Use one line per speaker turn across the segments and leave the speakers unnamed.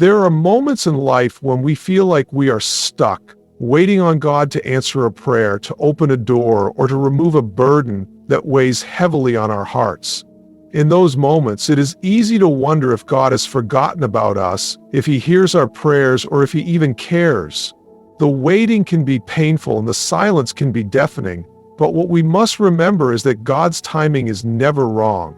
There are moments in life when we feel like we are stuck, waiting on God to answer a prayer, to open a door, or to remove a burden that weighs heavily on our hearts. In those moments, it is easy to wonder if God has forgotten about us, if He hears our prayers, or if He even cares. The waiting can be painful and the silence can be deafening, but what we must remember is that God's timing is never wrong.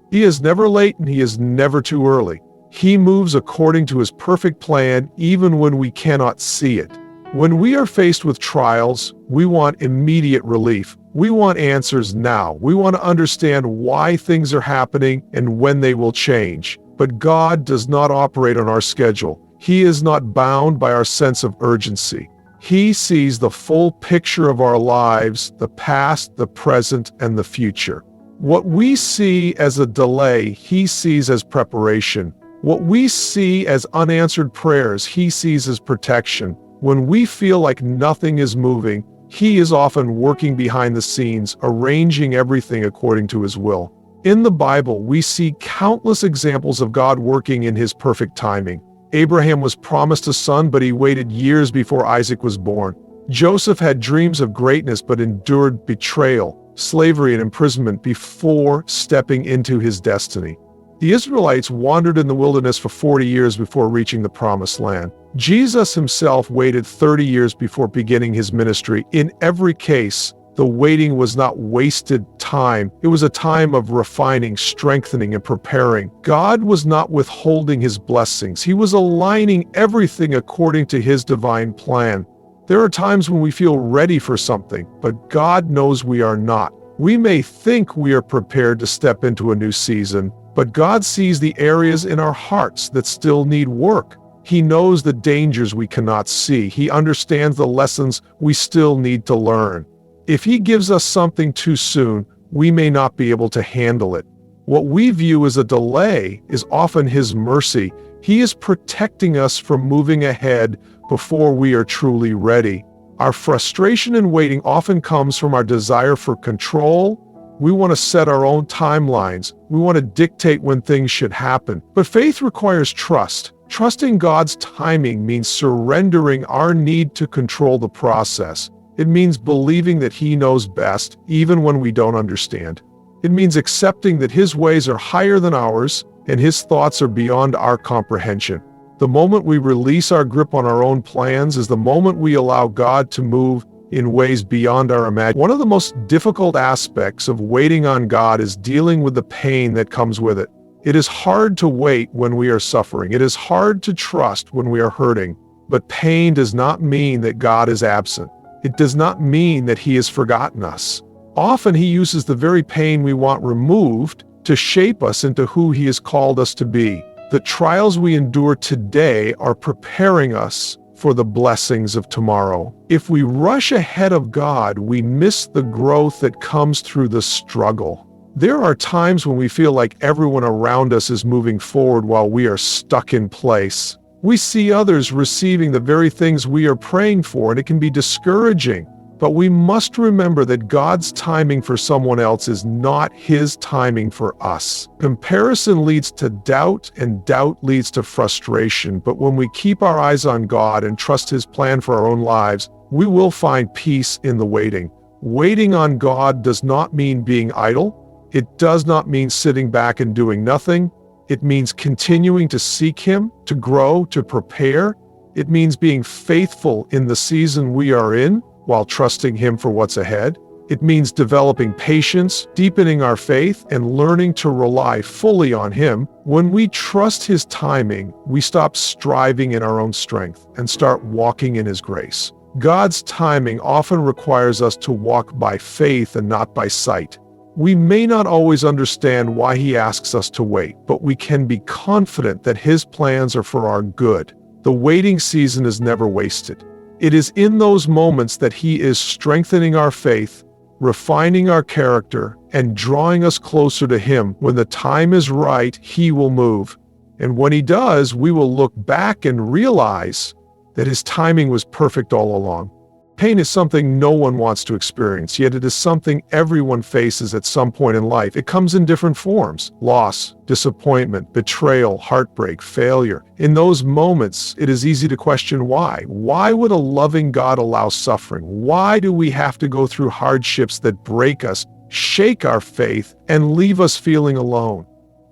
He is never late and He is never too early. He moves according to His perfect plan, even when we cannot see it. When we are faced with trials, we want immediate relief. We want answers now. We want to understand why things are happening and when they will change. But God does not operate on our schedule. He is not bound by our sense of urgency. He sees the full picture of our lives, the past, the present, and the future. What we see as a delay, He sees as preparation. What we see as unanswered prayers, He sees as protection. When we feel like nothing is moving, He is often working behind the scenes, arranging everything according to His will. In the Bible, we see countless examples of God working in His perfect timing. Abraham was promised a son, but he waited years before Isaac was born. Joseph had dreams of greatness, but endured betrayal, slavery, and imprisonment before stepping into his destiny. The Israelites wandered in the wilderness for 40 years before reaching the Promised Land. Jesus Himself waited 30 years before beginning His ministry. In every case, the waiting was not wasted time. It was a time of refining, strengthening, and preparing. God was not withholding His blessings. He was aligning everything according to His divine plan. There are times when we feel ready for something, but God knows we are not. We may think we are prepared to step into a new season, but God sees the areas in our hearts that still need work. He knows the dangers we cannot see. He understands the lessons we still need to learn. If He gives us something too soon, we may not be able to handle it. What we view as a delay is often His mercy. He is protecting us from moving ahead before we are truly ready. Our frustration in waiting often comes from our desire for control. We want to set our own timelines. We want to dictate when things should happen. But faith requires trust. Trusting God's timing means surrendering our need to control the process. It means believing that He knows best, even when we don't understand. It means accepting that His ways are higher than ours, and His thoughts are beyond our comprehension. The moment we release our grip on our own plans is the moment we allow God to move in ways beyond our imagination. One of the most difficult aspects of waiting on God is dealing with the pain that comes with it. It is hard to wait when we are suffering. It is hard to trust when we are hurting. But pain does not mean that God is absent. It does not mean that He has forgotten us. Often He uses the very pain we want removed to shape us into who He has called us to be. The trials we endure today are preparing us for the blessings of tomorrow. If we rush ahead of God, we miss the growth that comes through the struggle. There are times when we feel like everyone around us is moving forward while we are stuck in place. We see others receiving the very things we are praying for, and it can be discouraging. But we must remember that God's timing for someone else is not His timing for us. Comparison leads to doubt, and doubt leads to frustration. But when we keep our eyes on God and trust His plan for our own lives, we will find peace in the waiting. Waiting on God does not mean being idle. It does not mean sitting back and doing nothing. It means continuing to seek Him, to grow, to prepare. It means being faithful in the season we are in, while trusting Him for what's ahead. It means developing patience, deepening our faith, and learning to rely fully on Him. When we trust His timing, we stop striving in our own strength and start walking in His grace. God's timing often requires us to walk by faith and not by sight. We may not always understand why He asks us to wait, but we can be confident that His plans are for our good. The waiting season is never wasted. It is in those moments that He is strengthening our faith, refining our character, and drawing us closer to Him. When the time is right, He will move. And when He does, we will look back and realize that His timing was perfect all along. Pain is something no one wants to experience, yet it is something everyone faces at some point in life. It comes in different forms: loss, disappointment, betrayal, heartbreak, failure. In those moments, it is easy to question why. Why would a loving God allow suffering? Why do we have to go through hardships that break us, shake our faith, and leave us feeling alone?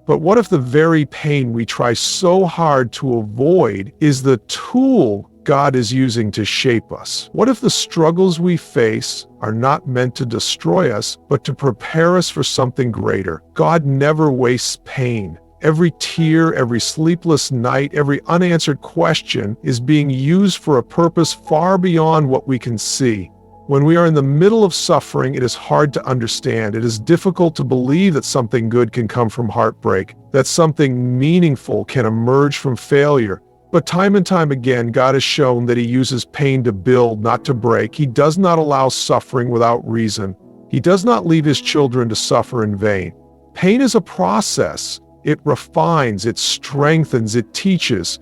But what if the very pain we try so hard to avoid is the tool God is using to shape us? What if the struggles we face are not meant to destroy us, but to prepare us for something greater? God never wastes pain. Every tear, every sleepless night, every unanswered question is being used for a purpose far beyond what we can see. When we are in the middle of suffering, it is hard to understand. It is difficult to believe that something good can come from heartbreak, that something meaningful can emerge from failure. But time and time again, God has shown that He uses pain to build, not to break. He does not allow suffering without reason. He does not leave His children to suffer in vain. Pain is a process. It refines, it strengthens, it teaches.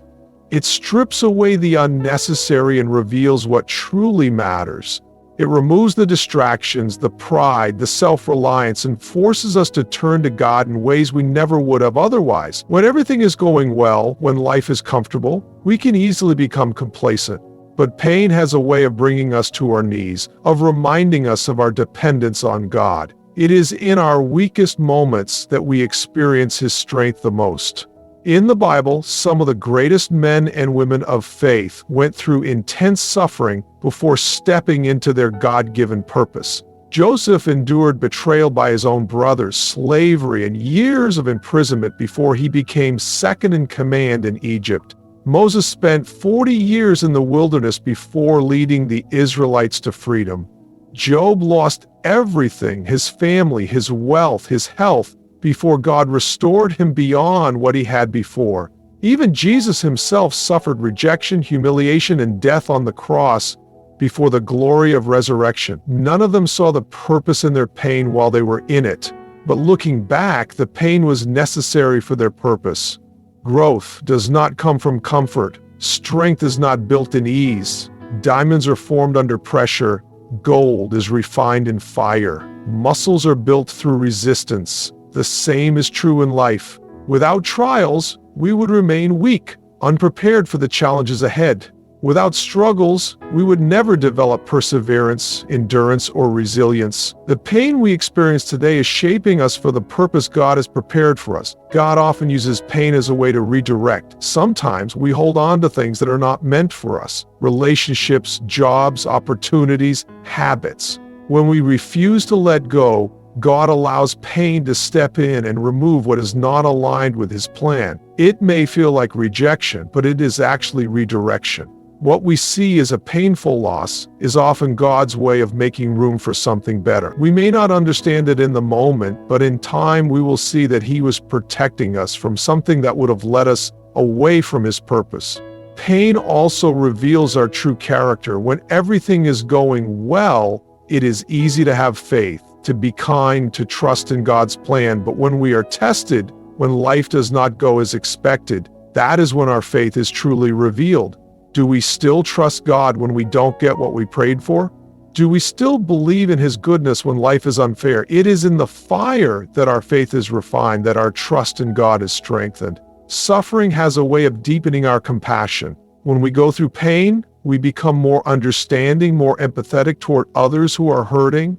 It strips away the unnecessary and reveals what truly matters. It removes the distractions, the pride, the self-reliance, and forces us to turn to God in ways we never would have otherwise. When everything is going well, when life is comfortable, we can easily become complacent. But pain has a way of bringing us to our knees, of reminding us of our dependence on God. It is in our weakest moments that we experience His strength the most. In the Bible, some of the greatest men and women of faith went through intense suffering before stepping into their God-given purpose. Joseph endured betrayal by his own brothers, slavery, and years of imprisonment before he became second in command in Egypt. Moses spent 40 years in the wilderness before leading the Israelites to freedom. Job lost everything: his family, his wealth, his health, before God restored him beyond what he had before. Even Jesus Himself suffered rejection, humiliation, and death on the cross before the glory of resurrection. None of them saw the purpose in their pain while they were in it, but looking back, the pain was necessary for their purpose. Growth does not come from comfort. Strength is not built in ease. Diamonds are formed under pressure. Gold is refined in fire. Muscles are built through resistance. The same is true in life. Without trials, we would remain weak, unprepared for the challenges ahead. Without struggles, we would never develop perseverance, endurance, or resilience. The pain we experience today is shaping us for the purpose God has prepared for us. God often uses pain as a way to redirect. Sometimes we hold on to things that are not meant for us: relationships, jobs, opportunities, habits. When we refuse to let go, God allows pain to step in and remove what is not aligned with His plan. It may feel like rejection, but it is actually redirection. What we see as a painful loss is often God's way of making room for something better. We may not understand it in the moment, but in time we will see that He was protecting us from something that would have led us away from His purpose. Pain also reveals our true character. When everything is going well, it is easy to have faith, to be kind, to trust in God's plan. But when we are tested, when life does not go as expected, that is when our faith is truly revealed. Do we still trust God when we don't get what we prayed for? Do we still believe in His goodness when life is unfair? It is in the fire that our faith is refined, that our trust in God is strengthened. Suffering has a way of deepening our compassion. When we go through pain, we become more understanding, more empathetic toward others who are hurting.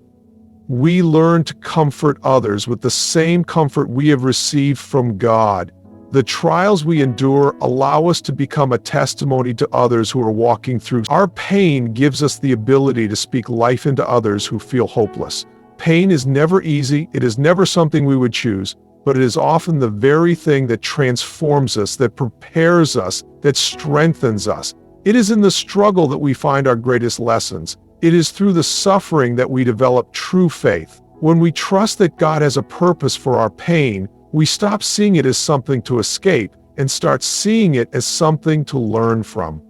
We learn to comfort others with the same comfort we have received from God. The trials we endure allow us to become a testimony to others who are walking through. Our pain gives us the ability to speak life into others who feel hopeless. Pain is never easy. It is never something we would choose, but it is often the very thing that transforms us, that prepares us, that strengthens us. It is in the struggle that we find our greatest lessons. It is through the suffering that we develop true faith. When we trust that God has a purpose for our pain, we stop seeing it as something to escape and start seeing it as something to learn from.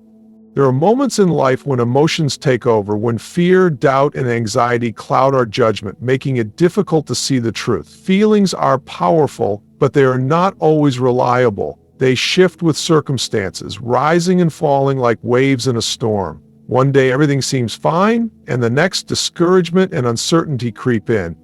There are moments in life when emotions take over, when fear, doubt, and anxiety cloud our judgment, making it difficult to see the truth. Feelings are powerful, but they are not always reliable. They shift with circumstances, rising and falling like waves in a storm. One day everything seems fine, and the next discouragement and uncertainty creep in.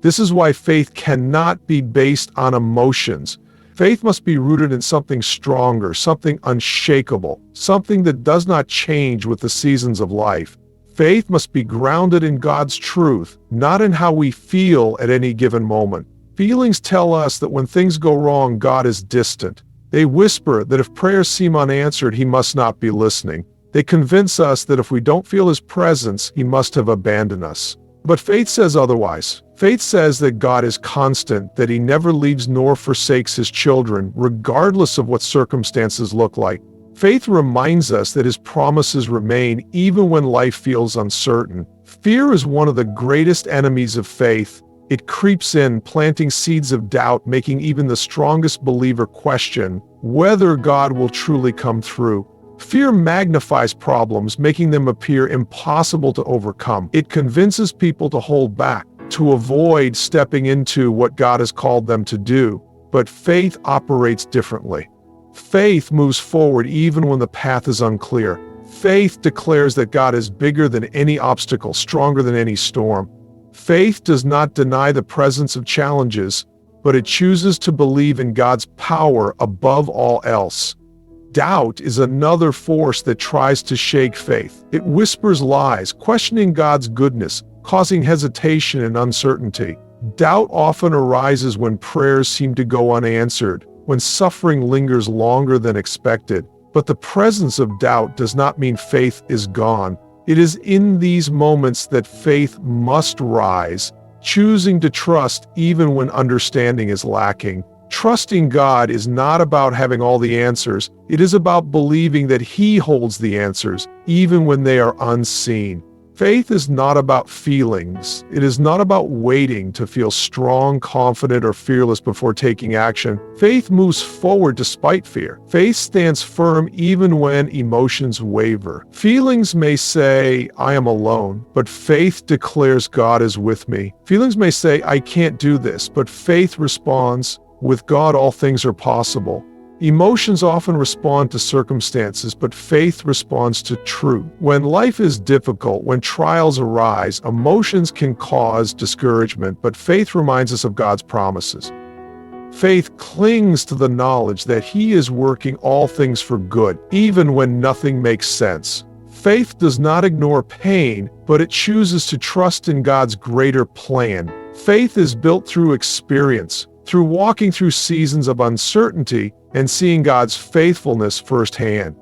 This is why faith cannot be based on emotions. Faith must be rooted in something stronger, something unshakable, something that does not change with the seasons of life. Faith must be grounded in God's truth, not in how we feel at any given moment. Feelings tell us that when things go wrong, God is distant. They whisper that if prayers seem unanswered, He must not be listening. They convince us that if we don't feel His presence, He must have abandoned us. But faith says otherwise. Faith says that God is constant, that He never leaves nor forsakes His children, regardless of what circumstances look like. Faith reminds us that His promises remain even when life feels uncertain. Fear is one of the greatest enemies of faith. It creeps in, planting seeds of doubt, making even the strongest believer question whether God will truly come through. Fear magnifies problems, making them appear impossible to overcome. It convinces people to hold back, to avoid stepping into what God has called them to do. But faith operates differently. Faith moves forward even when the path is unclear. Faith declares that God is bigger than any obstacle, stronger than any storm. Faith does not deny the presence of challenges, but it chooses to believe in God's power above all else. Doubt is another force that tries to shake faith. It whispers lies, questioning God's goodness, causing hesitation and uncertainty. Doubt often arises when prayers seem to go unanswered, when suffering lingers longer than expected. But the presence of doubt does not mean faith is gone. It is in these moments that faith must rise, choosing to trust even when understanding is lacking. Trusting God is not about having all the answers. It is about believing that He holds the answers, even when they are unseen. Faith is not about feelings. It is not about waiting to feel strong, confident, or fearless before taking action. Faith moves forward despite fear. Faith stands firm even when emotions waver. Feelings may say, I am alone, but faith declares God is with me. Feelings may say, I can't do this, but faith responds, with God all things are possible. Emotions often respond to circumstances, but faith responds to truth. When life is difficult, when trials arise, emotions can cause discouragement, but faith reminds us of God's promises. Faith clings to the knowledge that He is working all things for good, even when nothing makes sense. Faith does not ignore pain, but it chooses to trust in God's greater plan. Faith is built through experience, through walking through seasons of uncertainty and seeing God's faithfulness firsthand.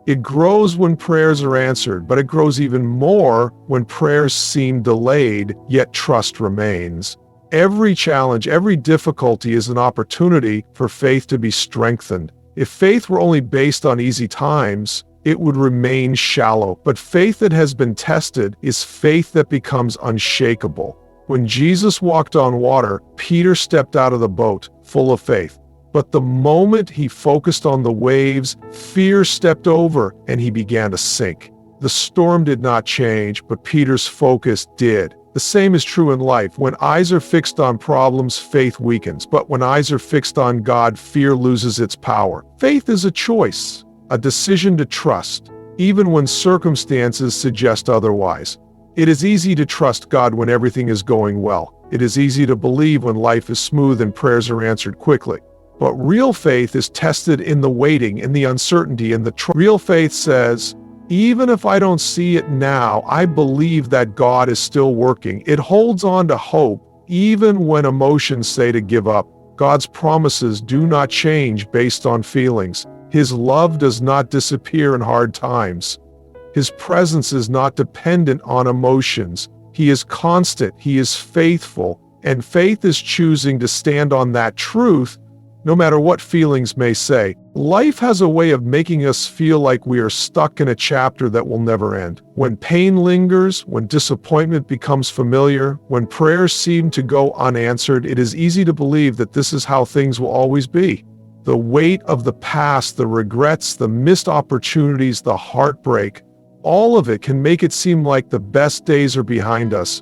It grows when prayers are answered, but it grows even more when prayers seem delayed, yet trust remains. Every challenge, every difficulty is an opportunity for faith to be strengthened. If faith were only based on easy times, it would remain shallow. But faith that has been tested is faith that becomes unshakable. When Jesus walked on water, Peter stepped out of the boat, full of faith. But the moment he focused on the waves, fear stepped over and he began to sink. The storm did not change, but Peter's focus did. The same is true in life. When eyes are fixed on problems, faith weakens. But when eyes are fixed on God, fear loses its power. Faith is a choice, a decision to trust, even when circumstances suggest otherwise. It is easy to trust God when everything is going well. It is easy to believe when life is smooth and prayers are answered quickly. But real faith is tested in the waiting, in the uncertainty, in the real faith says, even if I don't see it now, I believe that God is still working. It holds on to hope, even when emotions say to give up. God's promises do not change based on feelings. His love does not disappear in hard times. His presence is not dependent on emotions. He is constant, He is faithful, and faith is choosing to stand on that truth, no matter what feelings may say. Life has a way of making us feel like we are stuck in a chapter that will never end. When pain lingers, when disappointment becomes familiar, when prayers seem to go unanswered, it is easy to believe that this is how things will always be. The weight of the past, the regrets, the missed opportunities, the heartbreak, all of it can make it seem like the best days are behind us.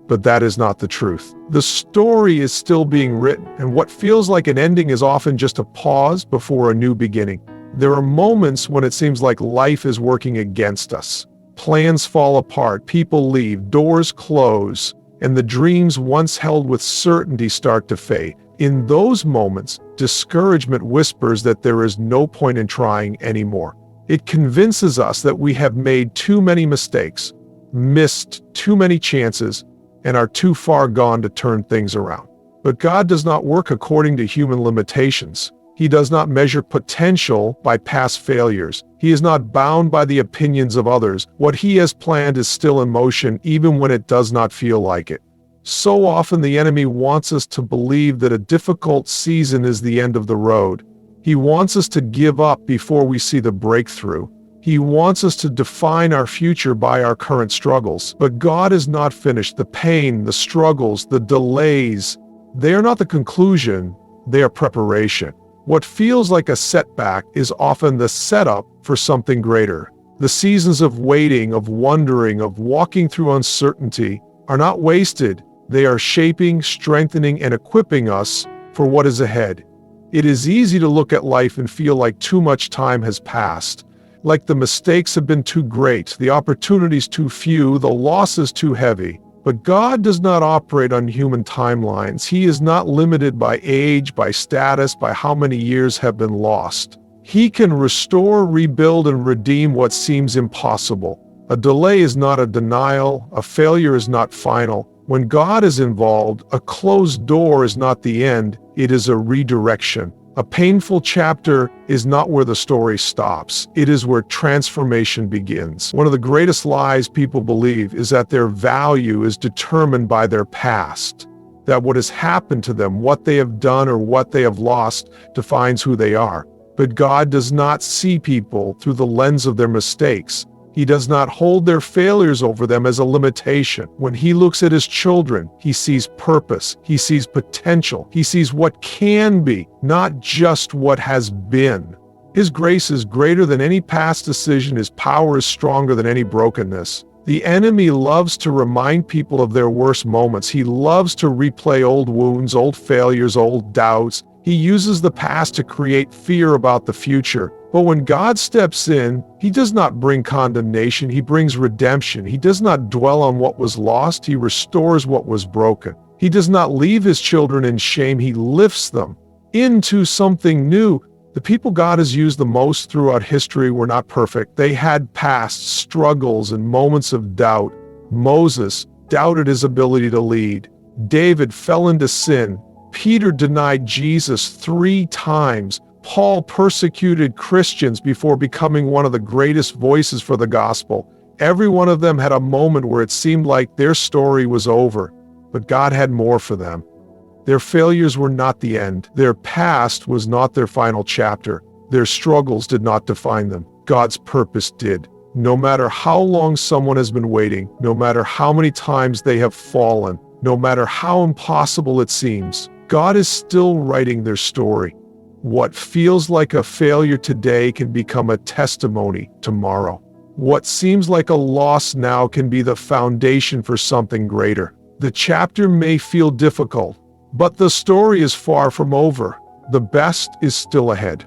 But that is not the truth. The story is still being written, and what feels like an ending is often just a pause before a new beginning. There are moments when it seems like life is working against us. Plans fall apart, people leave, doors close, and the dreams once held with certainty start to fade. In those moments, discouragement whispers that there is no point in trying anymore. It convinces us that we have made too many mistakes, missed too many chances, and are too far gone to turn things around. But God does not work according to human limitations. He does not measure potential by past failures. He is not bound by the opinions of others. What He has planned is still in motion, even when it does not feel like it. So often the enemy wants us to believe that a difficult season is the end of the road. He wants us to give up before we see the breakthrough. He wants us to define our future by our current struggles. But God is not finished. The pain, the struggles, the delays, they are not the conclusion, they are preparation. What feels like a setback is often the setup for something greater. The seasons of waiting, of wondering, of walking through uncertainty are not wasted. They are shaping, strengthening, and equipping us for what is ahead. It is easy to look at life and feel like too much time has passed, like the mistakes have been too great, the opportunities too few, the losses too heavy. But God does not operate on human timelines. He is not limited by age, by status, by how many years have been lost. He can restore, rebuild, and redeem what seems impossible. A delay is not a denial. A failure is not final. When God is involved, a closed door is not the end. It is a redirection. A painful chapter is not where the story stops. It is where transformation begins. One of the greatest lies people believe is that their value is determined by their past, that what has happened to them, what they have done or what they have lost, defines who they are. But God does not see people through the lens of their mistakes. He does not hold their failures over them as a limitation. When He looks at His children, He sees purpose, He sees potential, He sees what can be, not just what has been. His grace is greater than any past decision. His power is stronger than any brokenness. The enemy loves to remind people of their worst moments. He loves to replay old wounds, old failures, old doubts. He uses the past to create fear about the future. But when God steps in, He does not bring condemnation, He brings redemption. He does not dwell on what was lost, He restores what was broken. He does not leave His children in shame, He lifts them into something new. The people God has used the most throughout history were not perfect. They had past struggles and moments of doubt. Moses doubted his ability to lead. David fell into sin. Peter denied Jesus 3 times. Paul persecuted Christians before becoming one of the greatest voices for the gospel. Every one of them had a moment where it seemed like their story was over, but God had more for them. Their failures were not the end. Their past was not their final chapter. Their struggles did not define them. God's purpose did. No matter how long someone has been waiting, no matter how many times they have fallen, no matter how impossible it seems, God is still writing their story. What feels like a failure today can become a testimony tomorrow. What seems like a loss now can be the foundation for something greater. The chapter may feel difficult, but the story is far from over. The best is still ahead.